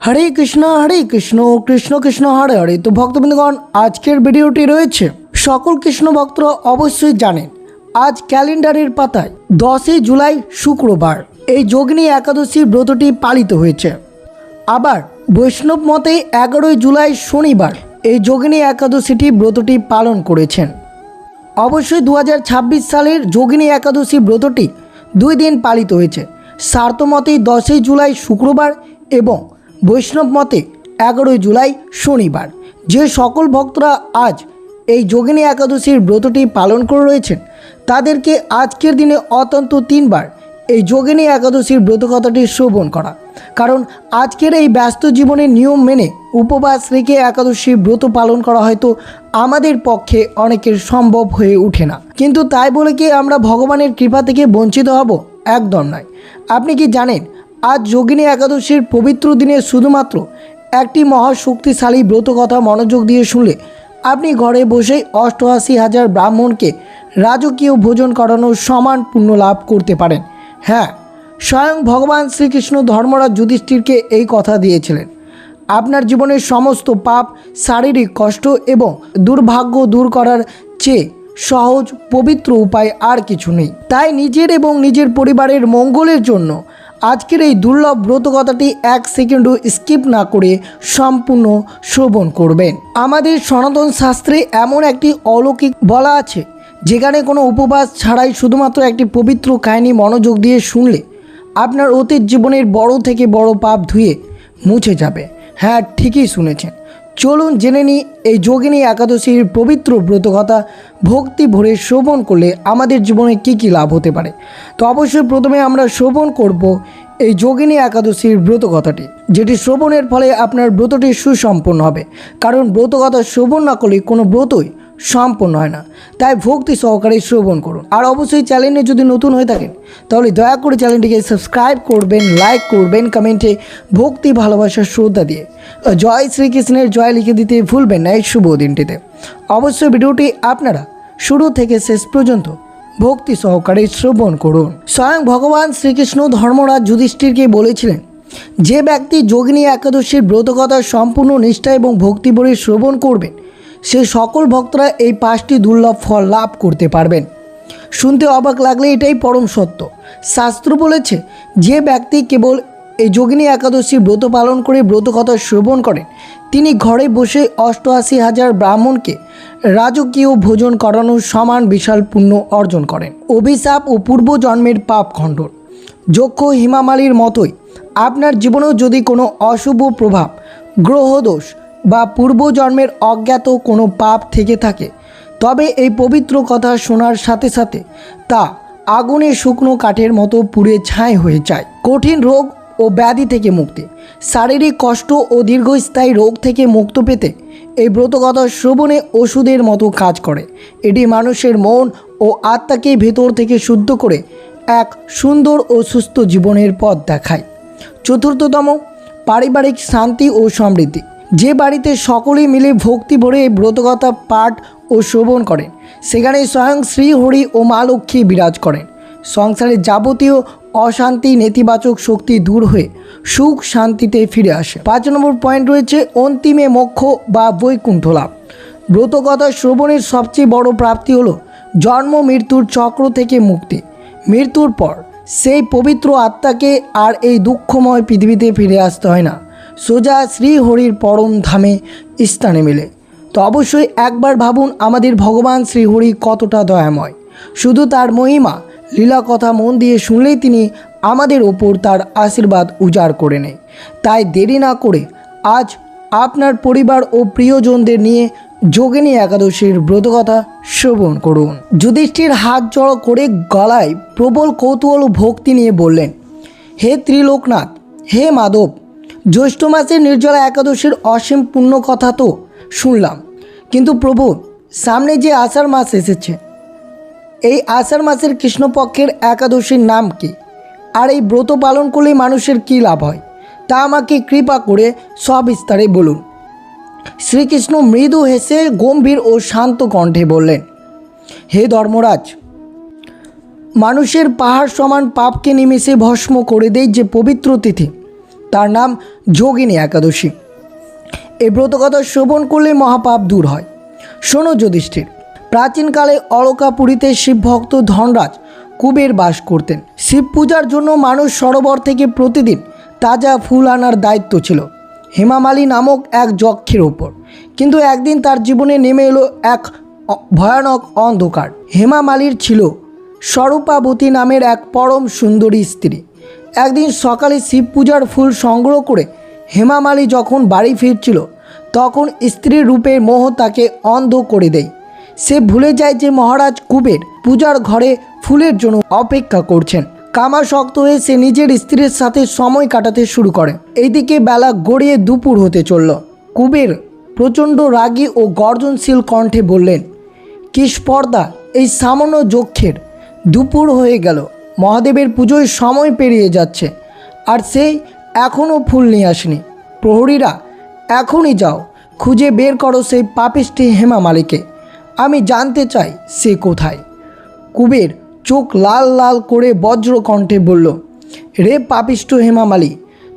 হরে কৃষ্ণ কৃষ্ণ কৃষ্ণ হরে হরে। তো ভক্তবৃন্দগণ, আজকের ভিডিওটি রয়েছে সকল কৃষ্ণ ভক্তরা অবশ্যই জানেন আজ ক্যালেন্ডারের পাতায় 10ই জুলাই শুক্রবার এই যোগিনী একাদশী ব্রতটি পালিত হয়েছে। আবার বৈষ্ণব মতে 11ই জুলাই শনিবার এই যোগিনী একাদশীটি ব্রতটি পালন করেছেন। অবশ্যই 2026 সালের যোগিনী একাদশী ব্রতটি 2 দিন পালিত হয়েছে। সার্থ মতে 10ই জুলাই শুক্রবার এবং বৈষ্ণব মতে 11ই জুলাই শনিবার। যে সকল ভক্তরা আজ এই যোগিনী একাদশীর ব্রতটি পালন করে রয়েছেন তাদেরকে আজকের দিনে অন্তত 3 বার এই যোগিনী একাদশীর ব্রতকথাটি শ্রবণ করা, কারণ আজকের এই ব্যস্ত জীবনের নিয়ম মেনে উপবাস রেখে একাদশীর ব্রত পালন করা হয়তো আমাদের পক্ষে অনেকের সম্ভব হয়ে ওঠে না, কিন্তু তাই বলে কি আমরা ভগবানের কৃপা থেকে বঞ্চিত হব? একদম নয়। আপনি কি জানেন আজ যোগিনী একাদশীর পবিত্র দিনে শুধুমাত্র একটি মহাশক্তিশালী ব্রতকথা মনোযোগ দিয়ে শুনলে আপনি ঘরে বসেই 88,000 ব্রাহ্মণকে রাজকীয় ভোজন করানোর সমান পুণ্য লাভ করতে পারেন। হ্যাঁ, স্বয়ং ভগবান শ্রীকৃষ্ণ ধর্মরাজ যুধিষ্ঠিরকে এই কথা দিয়েছিলেন। আপনার জীবনের সমস্ত পাপ, শারীরিক কষ্ট এবং দুর্ভাগ্য দূর করার চেয়ে সহজ পবিত্র উপায় আর কিছু নেই। তাই নিজের এবং নিজের পরিবারের মঙ্গলের জন্য আজকের এই দুর্লভ ব্রতকথাটি 1 সেকেন্ডও স্কিপ না করে সম্পূর্ণ শ্রবণ করবেন। আমাদের সনাতন শাস্ত্রে এমন একটি অলৌকিক বলা আছে যেখানে কোনো উপবাস ছাড়াই শুধুমাত্র একটি পবিত্র কাহিনী মনোযোগ দিয়ে শুনলে আপনার অতীত জীবনের বড় থেকে বড় পাপ ধুয়ে মুছে যাবে। হ্যাঁ, ঠিকই শুনেছেন। চলুন জেনে নিই এই যোগিনী একাদশীর পবিত্র ব্রতকথা ভক্তি ভরে শ্রবণ করলে আমাদের জীবনে কী কী লাভ হতে পারে। তো অবশ্যই প্রথমে আমরা শ্রবণ করব এই যোগিনী একাদশীর ব্রতকথাটি, যেটি শ্রবণের ফলে আপনার ব্রতটি সুসম্পন্ন হবে। কারণ ব্রতকথা শ্রবণ না করলে কোনো ব্রতই সম্পন্ন হয় না, তাই ভক্তি সহকারে শ্রবণ করুন। আর অবশ্যই চ্যানেলে যদি নতুন হয়ে থাকেন তাহলে দয়া করে চ্যানেলটিকে সাবস্ক্রাইব করবেন, লাইক করবেন, কমেন্টে ভক্তি ভালোবাসার শ্রদ্ধা দিয়ে জয় শ্রীকৃষ্ণের জয় লিখে দিতে ভুলবেন না এই শুভ দিনটিতে। অবশ্যই ভিডিওটি আপনারা শুরু থেকে শেষ পর্যন্ত ভক্তি সহকারে শ্রবণ করুন। স্বয়ং ভগবান শ্রীকৃষ্ণ ধর্মরাজ যুধিষ্ঠিরকে বলেছিলেন, যে ব্যক্তি যোগিনী একাদশীর ব্রতকথা সম্পূর্ণ নিষ্ঠা এবং ভক্তি ভরে শ্রবণ করবেন সে সকল ভক্তরা এই 5টি দুর্লভ ফল লাভ করতে পারবেন। শুনতে অবাক লাগলে এটাই পরম সত্য। শাস্ত্র বলেছে, যে ব্যক্তি কেবল এই যোগিনী একাদশী ব্রত পালন করে ব্রতকথা শ্রবণ করেন তিনি ঘরে বসে 88,000 ব্রাহ্মণকে রাজকীয় ভোজন করানোর সমান বিশাল পুণ্য অর্জন করেন। অভিশাপ ও পূর্বজন্মের পাপ খণ্ডন। যক্ষ হিমামালির মতোই আপনার জীবনেও যদি কোনো অশুভ প্রভাব, গ্রহদোষ বা পূর্বজন্মের অজ্ঞাত কোনো পাপ থেকে থাকে তবে এই পবিত্র কথা শোনার সাথে সাথে তা আগুনে শুকনো কাঠের মতো পুড়ে ছাই হয়ে যায়। কঠিন রোগ ও ব্যাধি থেকে মুক্তি, শারীরিক কষ্ট ও দীর্ঘস্থায়ী রোগ থেকে মুক্ত পেতে এই ব্রতকথা শ্রবণে ওষুধের মতো কাজ করে। এটি মানুষের মন ও আত্মাকে ভেতর থেকে শুদ্ধ করে এক সুন্দর ও সুস্থ জীবনের পথ দেখায়। চতুর্থতম, পারিবারিক শান্তি ও সমৃদ্ধি। যে বাড়িতে সকলেই মিলে ভক্তি ভরে এই ব্রতকথা পাঠ ও শ্রবণ করেন সেখানে স্বয়ং শ্রীহরি ও মা লক্ষ্মী বিরাজ করেন। সংসারের যাবতীয় অশান্তি, নেতিবাচক শক্তি দূর হয়ে সুখ শান্তিতে ফিরে আসে। 5 নম্বর পয়েন্ট রয়েছে অন্তিমে মোক্ষ বা বৈকুণ্ঠ লাভ। ব্রতকথা শ্রবণের সবচেয়ে বড় প্রাপ্তি হলো জন্ম মৃত্যুর চক্র থেকে মুক্তি। মৃত্যুর পর সেই পবিত্র আত্মাকে আর এই দুঃখময় পৃথিবীতে ফিরে আসতে হয় না, সোজা শ্রীহরির পরম ধামে স্থানে মেলে। তো অবশ্যই একবার ভাবুন আমাদের ভগবান শ্রীহরি কতটা দয়াময়। শুধু তার মহিমা লীলা কথা মন দিয়ে শুনলেই তিনি আমাদের ওপর তার আশীর্বাদ উজাড় করে নেয়। তাই দেরি না করে আজ আপনার পরিবার ও প্রিয়জনদের নিয়ে যোগিনী একাদশীর ব্রতকথা শ্রবণ করুন। যুধিষ্ঠির হাত জড়ো করে গলায় প্রবল কৌতূহল ও ভক্তি নিয়ে বললেন, হে ত্রিলোকনাথ, হে মাধব, জ্যৈষ্ঠ মাসের নির্জলা একাদশীর অসীম পুণ্য কথা তো শুনলাম, কিন্তু প্রভু সামনে যে আষাঢ় মাস এসেছে এই আষাঢ় মাসের কৃষ্ণপক্ষের একাদশীর নাম কি, আর এই ব্রত পালন করলে মানুষের কী লাভ হয় তা আমাকে কৃপা করে সবিস্তারে বলুন। শ্রীকৃষ্ণ মৃদু হেসে গম্ভীর ও শান্ত কণ্ঠে বললেন, হে ধর্মরাজ, মানুষের পাহাড় সমান পাপকে নিমেষে ভস্ম করে দেয় যে পবিত্র তিথি তার নাম যোগিনী একাদশী। এই ব্রতকথা শ্রবণ করলে মহাপাপ দূর হয়। শোনো যুধিষ্ঠির, প্রাচীনকালে অলকাপুরীতে শিবভক্ত ধনরাজ কুবের বাস করতেন। শিব পূজার জন্য মানুষ সরোবর থেকে প্রতিদিন তাজা ফুল আনার দায়িত্ব ছিল হেমামালী নামক এক যক্ষের ওপর। কিন্তু একদিন তার জীবনে নেমে এলো এক ভয়ানক অন্ধকার। হেমামালীর ছিল স্বরূপাবতী নামের এক পরম সুন্দরী স্ত্রী। একদিন সকালে শিব পূজার ফুল সংগ্রহ করে হেমামালী যখন বাড়ি ফিরছিল, তখন স্ত্রীর রূপের মোহ তাকে অন্ধ করে দেয়। সে ভুলে যায় যে মহারাজ কুবের পূজার ঘরে ফুলের জন্য অপেক্ষা করছেন। কামাসক্ত হয়ে সে নিজের স্ত্রীর সাথে সময় কাটাতে শুরু করে। এইদিকে বেলা গড়িয়ে দুপুর হতে চলল। কুবের প্রচণ্ড রাগী ও গর্জনশীল কণ্ঠে বললেন, কি স্পর্ধা, এই সামান্য যক্ষের! দুপুর হয়ে গেল, মহাদেবের পুজোয় সময় পেরিয়ে যাচ্ছে, আর সে এখনও ফুল নিয়ে আসেনি। প্রহরীরা, এখনই যাও, খুঁজে বের করো সেই পাপিষ্টি হেমামালীকে। আমি জানতে চাই সে কোথায়। কুবের চোখ লাল লাল করে বজ্র কণ্ঠে বলল, রে পাপিষ্ঠ হেমামালী,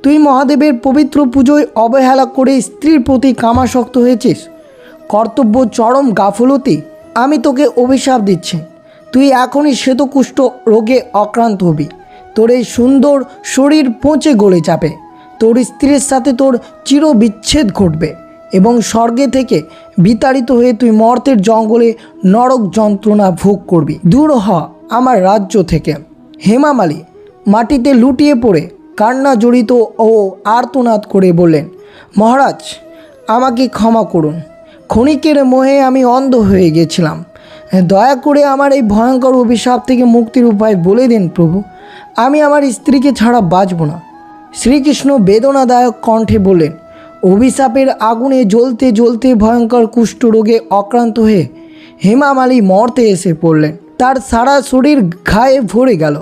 তুই মহাদেবের পবিত্র পুজোয় অবহেলা করে স্ত্রীর প্রতি কামাসক্ত হয়েছিস। কর্তব্য চরম গাফলতি। আমি তোকে অভিশাপ দিচ্ছি, তুই এখনই শ্বেতকুষ্ঠ রোগে আক্রান্ত হবি। তোর এই সুন্দর শরীর পচে গলে যাবে। তোর স্ত্রীর সাথে তোর চিরবিচ্ছেদ ঘটবে এবং স্বর্গে থেকে বিতাড়িত হয়ে তুই মর্তের জঙ্গলে নরক যন্ত্রণা ভোগ করবি। দূর হ আমার রাজ্য থেকে। হেমামালী মাটিতে লুটিয়ে পড়ে কান্না জড়িত ও আর্তনাদ করে বললেন, মহারাজ, আমাকে ক্ষমা করুন। ক্ষণিকের মোহে আমি অন্ধ হয়ে গেছিলাম। দয়া করে আমার এই ভয়ঙ্কর অভিশাপ থেকে মুক্তির উপায় বলে দিন প্রভু। আমি আমার স্ত্রীকে ছাড়া বাঁচব না। শ্রীকৃষ্ণ বেদনাদায়ক কণ্ঠে বললেন, অভিশাপের আগুনে জ্বলতে জ্বলতে ভয়ঙ্কর কুষ্ঠরোগে আক্রান্ত হয়ে হেমামালী মর্তে এসে পড়লেন। তার সারা শরীর ঘায়ে ভরে গেল।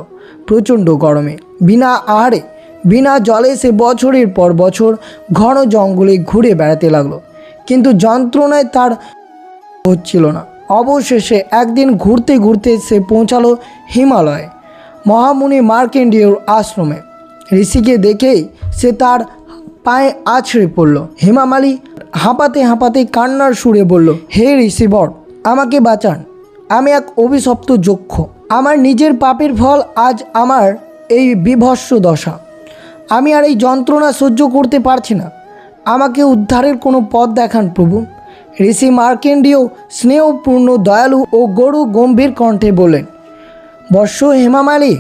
প্রচণ্ড গরমে, বিনা আহারে, বিনা জলে সে বছরের পর বছর ঘন জঙ্গলে ঘুরে বেড়াতে লাগলো, কিন্তু যন্ত্রণায় তার হচ্ছিল না। অবশেষে একদিন ঘুরতে ঘুরতে সে পৌঁছালো হিমালয়ে, মহামুনি মার্কেন্ডেয়র আশ্রমে। ঋষিকে দেখেই সে তার পায়ে আছড়ে পড়ল। হেমামালী হাঁপাতে হাঁপাতে কান্নার সুরে বলল, হে ঋষিবর, আমাকে বাঁচান। আমি এক অভিশপ্ত যক্ষ। আমার নিজের পাপের ফল আজ আমার এই বিভৎস দশা। আমি আর এই যন্ত্রণা সহ্য করতে পারছি না। আমাকে উদ্ধারের কোনো পথ দেখান প্রভু। ঋষি মার্কেন্ডেয় স্নেহপূর্ণ, দয়ালু ও গরু গম্ভীর কণ্ঠে বললেন, বৎস হেমামালী,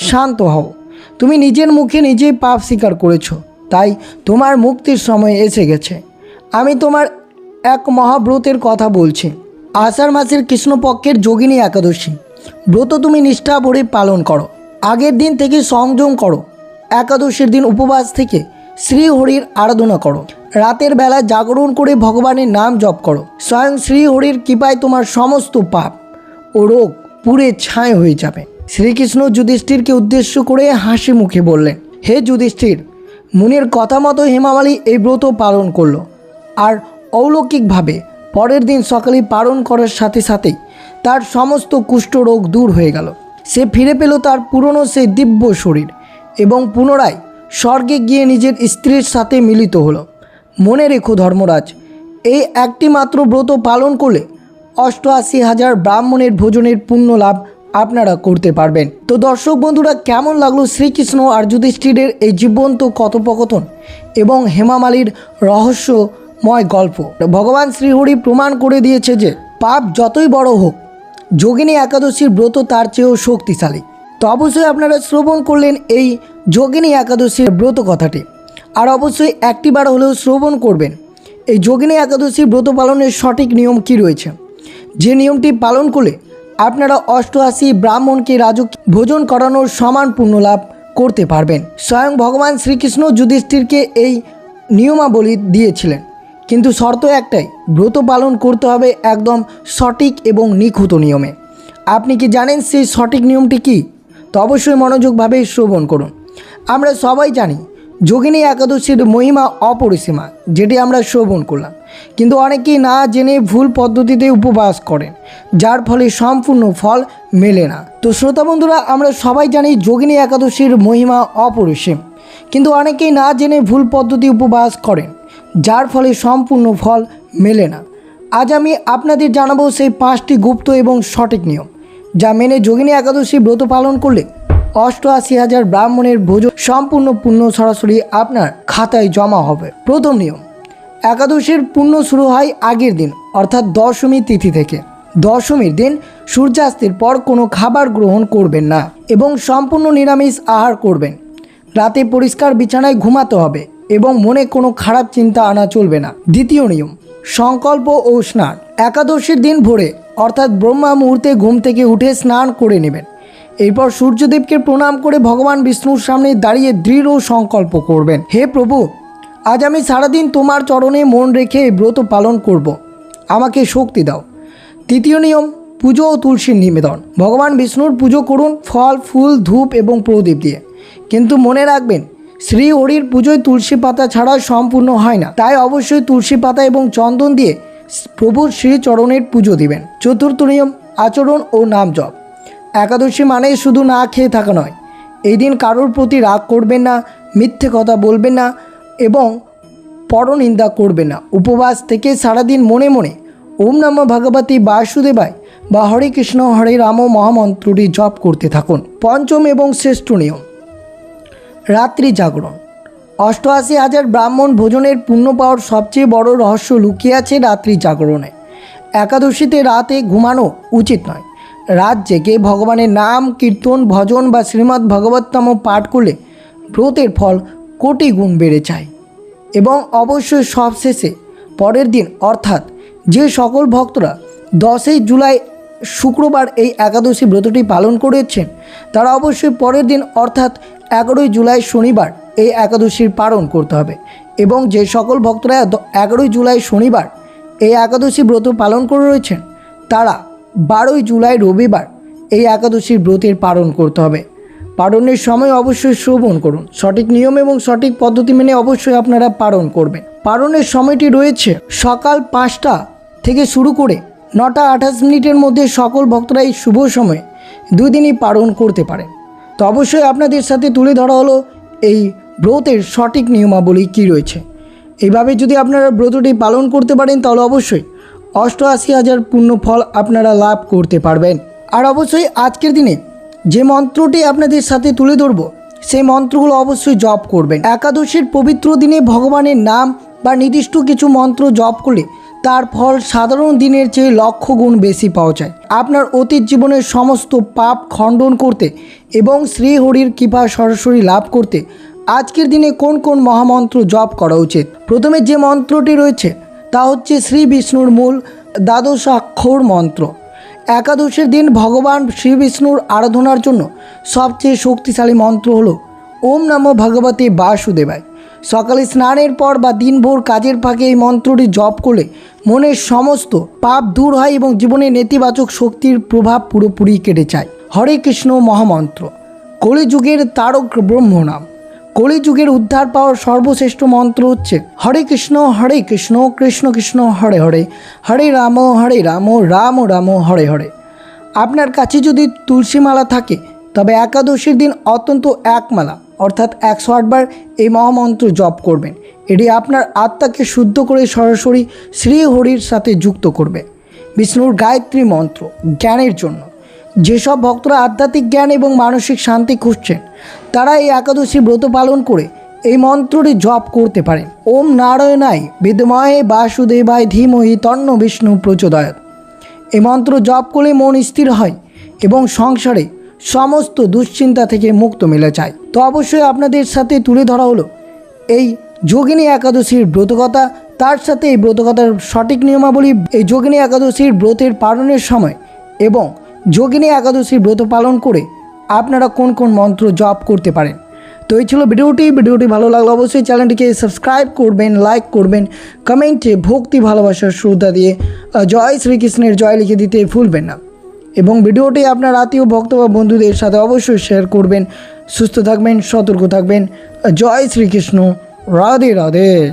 শান্ত হও। তুমি নিজের মুখে নিজেই পাপ স্বীকার করেছ, তাই তোমার মুক্তির সময় এসে গেছে। আমি তোমার এক মহাব্রতের কথা বলছি। আষাঢ় মাসের কৃষ্ণপক্ষের যোগিনী একাদশী ব্রত তুমি নিষ্ঠা ভরে পালন করো। আগের দিন থেকে সংযম করো। একাদশীর দিন উপবাস থেকে শ্রীহরির আরাধনা করো। রাতের বেলা জাগরণ করে ভগবানের নাম জপ করো। স্বয়ং শ্রীহরির কৃপায় তোমার সমস্ত পাপ ও রোগ পুড়ে ছাই হয়ে যাবে। শ্রীকৃষ্ণ যুধিষ্ঠিরকে উদ্দেশ্য করে হাসি মুখে বললেন, হে যুধিষ্ঠির, মুনির কথা মতো হেমামালী এই ব্রত পালন করলো, আর অলৌকিকভাবে পরের দিন সকালে পালন করার সাথে সাথেই তার সমস্ত কুষ্ঠরোগ দূর হয়ে গেল। সে ফিরে পেল তার পুরনো সেই দিব্য শরীর এবং পুনরায় স্বর্গে গিয়ে নিজের স্ত্রীর সাথে মিলিত হলো। মনে রেখো ধর্মরাজ, এই একটি মাত্র ব্রত পালন করলে ৮৮,০০০ ব্রাহ্মণের ভোজনের পুণ্য লাভ আপনারা করতে পারবেন। তো দর্শক বন্ধুরা, কেমন লাগলো শ্রীকৃষ্ণ আর যুধিষ্ঠিরের এই জীবন্ত কথোপকথন এবং হেমামালীর রহস্যময় গল্প? ভগবান শ্রীহরি প্রমাণ করে দিয়েছে যে পাপ যতই বড় হোক, যোগিনী একাদশীর ব্রত তার চেয়েও শক্তিশালী। তো অবশ্যই আপনারা শ্রবণ করলেন এই যোগিনী একাদশীর ব্রত কথাটি, আর অবশ্যই একটিবার হলেও শ্রবণ করবেন এই যোগিনী একাদশীর ব্রত পালনের সঠিক নিয়ম কী রয়েছে, যে নিয়মটি পালন করলে আপনারা ৮৮ ব্রাহ্মণকে রাজকীয় ভোজন করানোর সমান পুণ্য লাভ করতে পারবেন। স্বয়ং ভগবান শ্রীকৃষ্ণ যুধিষ্ঠিরকে এই নিয়মাবলী দিয়েছিলেন, কিন্তু শর্ত একটাই, ব্রত পালন করতে হবে একদম সঠিক এবং নিখুঁত নিয়মে। আপনি কি জানেন সেই সঠিক নিয়মটি কী? তো অবশ্যই মনোযোগভাবে শ্রবণ করুন। আমরা সবাই জানি যোগিনী একাদশীর মহিমা অপরিসীমা, যেটি আমরা শ্রবণ করলাম, কিন্তু অনেকেই না জেনে ভুল পদ্ধতিতে উপবাস করেন, যার ফলে সম্পূর্ণ ফল মেলে না। তো শ্রোতা বন্ধুরা, আমরা সবাই জানি যোগিনী একাদশীর মহিমা অপরিসীম, কিন্তু অনেকেই না জেনে ভুল পদ্ধতি উপবাস করেন, যার ফলে সম্পূর্ণ ফল মেলে না। আজ আমি আপনাদের জানাবো সেই 5টি গুপ্ত এবং সঠিক নিয়ম, যা মেনে যোগিনী একাদশী ব্রত পালন করলে 88,000 ব্রাহ্মণের ভোজন সম্পূর্ণ পুণ্য সরাসরি আপনার খাতায় জমা হবে। প্রথম নিয়ম, একাদশীর পুণ্য শুরু হয় আগের দিন অর্থাৎ দশমী তিথি থেকে। দশমীর দিন সূর্যাস্তের পর কোনো খাবার গ্রহণ করবেন না এবং সম্পূর্ণ নিরামিষ আহার করবেন। রাতে পরিষ্কার বিছানায় ঘুমাতে হবে এবং মনে কোনো খারাপ চিন্তা আনা চলবে না। দ্বিতীয় নিয়ম, সংকল্প ও স্নান। একাদশীর দিন ভোরে অর্থাৎ ব্রহ্মা মুহূর্তে ঘুম থেকে উঠে স্নান করে নেবেন। এরপর সূর্যদেবকে প্রণাম করে ভগবান বিষ্ণুর সামনে দাঁড়িয়ে দৃঢ় সংকল্প করবেন, হে প্রভু, আজ আমি সারাদিন তোমার চরণে মন রেখে এই ব্রত পালন করব, আমাকে শক্তি দাও। তৃতীয় নিয়ম, পুজো ও তুলসীর নিবেদন। ভগবান বিষ্ণুর পুজো করুন ফল, ফুল, ধূপ এবং প্রদীপ দিয়ে, কিন্তু মনে রাখবেন শ্রী হরির পুজোয় তুলসী পাতা ছাড়া সম্পূর্ণ হয় না, তাই অবশ্যই তুলসী পাতা এবং চন্দন দিয়ে প্রভুর শ্রীচরণের পুজো দিবেন। চতুর্থ নিয়ম, আচরণ ও নাম জপ। একাদশী মানে শুধু না খেয়ে থাকা নয়। এই দিন কারোর প্রতি রাগ করবেন না, মিথ্যে কথা বলবেন না এবং পরনিন্দা করবেন না। উপবাস থেকে সারাদিন মনে মনে ওম নমঃ ভগবতী বাসুদেবায় বা হরে কৃষ্ণ হরে রাম মহামন্ত্রটি জপ করতে থাকুন। পঞ্চম এবং শ্রেষ্ঠ নিয়ম, রাত্রি জাগরণ। 88,000 ব্রাহ্মণ ভোজনের পুণ্য পাওয়ার সবচেয়ে বড় রহস্য লুকিয়ে আছে রাত্রি জাগরণে। একাদশীতে রাতে ঘুমানো উচিত নয়। রাত জেগে ভগবানের নাম, কীর্তন, ভজন বা শ্রীমদ্ ভাগবতম পাঠ করলে ব্রতের ফল কোটি গুণ বেড়ে যায়। এবং অবশ্যই সবশেষে পরের দিন অর্থাৎ যে সকল ভক্তরা 10ই জুলাই শুক্রবার এই একাদশী ব্রতটি পালন করেছেন, তারা অবশ্যই পরের দিন অর্থাৎ 11ই জুলাই শনিবার এই একাদশীর পালন করতে হবে। এবং যে সকল ভক্তরা 11ই জুলাই শনিবার এই একাদশী ব্রত পালন করে রয়েছেন, তারা 12ই জুলাই রবিবার এই একাদশীর ব্রতের পালন করতে হবে। পালনের সময় অবশ্যই শ্রবণ করুন, সঠিক নিয়ম এবং সঠিক পদ্ধতি মেনে অবশ্যই আপনারা পালন করবেন। পালনের সময়টি রয়েছে সকাল 5টা থেকে শুরু করে 9:28 মধ্যে। সকল ভক্তরা এই শুভ সময়ে 2 দিনই পালন করতে পারেন। তো অবশ্যই আপনাদের সাথে তুলে ধরা হলো এই ব্রতের সঠিক নিয়মাবলী কী রয়েছে। এইভাবে যদি আপনারা ব্রতটি পালন করতে পারেন, তাহলে অবশ্যই 88,000 পুণ্য ফল আপনারা লাভ করতে পারবেন। আর অবশ্যই আজকের দিনে যে মন্ত্রটি আপনাদের সাথে তুলে ধরব, সেই মন্ত্রগুলো অবশ্যই জপ করবেন। একাদশীর পবিত্র দিনে ভগবানের নাম বা নির্দিষ্ট কিছু মন্ত্র জপ করলে তার ফল সাধারণ দিনের চেয়ে লক্ষ গুণ বেশি পাওয়া যায়। আপনার অতীত জীবনের সমস্ত পাপ খণ্ডন করতে এবং শ্রীহরির কৃপা সরাসরি লাভ করতে আজকের দিনে কোন কোন মহামন্ত্র জপ করা উচিত? প্রথমে যে মন্ত্রটি রয়েছে তা হচ্ছে শ্রী বিষ্ণুর মূল দ্বাদশাক্ষর মন্ত্র। একাদশীর দিন ভগবান শ্রী বিষ্ণুর আরাধনার জন্য সবচেয়ে শক্তিশালী মন্ত্র হলো ওম নমঃ ভগবতে বাসুদেবায়। সকালে স্নানের পর বা দিনভর কাজের ফাঁকে এই মন্ত্রটি জপ করলে মনের সমস্ত পাপ দূর হয় এবং জীবনে নেতিবাচক শক্তির প্রভাব পুরোপুরি কেটে যায়। হরে কৃষ্ণ মহামন্ত্র, কলিযুগের তারক ব্রহ্ম নাম। কলিযুগের উদ্ধার পাওয়ার সর্বশ্রেষ্ঠ মন্ত্র হচ্ছে হরে কৃষ্ণ কৃষ্ণ কৃষ্ণ হরে হরে, হরে রাম রাম রাম হরে হরে। আপনার কাছে যদি তুলসী মালা থাকে, তবে একাদশীর দিন অত্যন্ত এক মালা অর্থাৎ 108 বার এই মহামন্ত্র জপ করবেন। এটি আপনার আত্মাকে শুদ্ধ করে সরাসরি শ্রীহরির সাথে যুক্ত করবে। বিষ্ণুর গায়ত্রী মন্ত্র জ্ঞানের জন্য। যেসব ভক্তরা আধ্যাত্মিক জ্ঞান এবং মানসিক শান্তি খুঁজছেন, তারা এই একাদশী ব্রত পালন করে এই মন্ত্রটি জপ করতে পারেন। ওম নারায়ণায় বিদ্মহে বাসুদেবায় ধীমহি তন্ন বিষ্ণু প্রচোদয়াৎ। এই মন্ত্র জপ করলে মন স্থির হয় এবং সংসারে সমস্ত দুশ্চিন্তা থেকে মুক্ত মিলে যায়। তো অবশ্যই আপনাদের সাথে তুলে ধরা হলো এই যোগিনী একাদশীর ব্রতকথা, তার সাথে এই ব্রতকথার সঠিক নিয়মাবলী, এই যোগিনী একাদশীর ব্রতের পালনের সময় এবং যোগিনী একাদশীর ব্রত পালন করে আপনারা কোন কোন মন্ত্র জপ করতে পারেন। তো এই ছিল ভিডিওটি ভালো লাগলে অবশ্যই চ্যানেলটিকে সাবস্ক্রাইব করবেন, লাইক করবেন, কমেন্টে ভক্তি ভালোবাসার শ্রদ্ধা দিয়ে জয় শ্রীকৃষ্ণের জয় লিখে দিতে ভুলবেন না এবং ভিডিওটি আপনার আত্মীয় ভক্ত বা বন্ধুদের সাথে অবশ্যই শেয়ার করবেন। সুস্থ থাকবেন, সতর্ক থাকবেন। জয় শ্রীকৃষ্ণ। রাধে রাধে।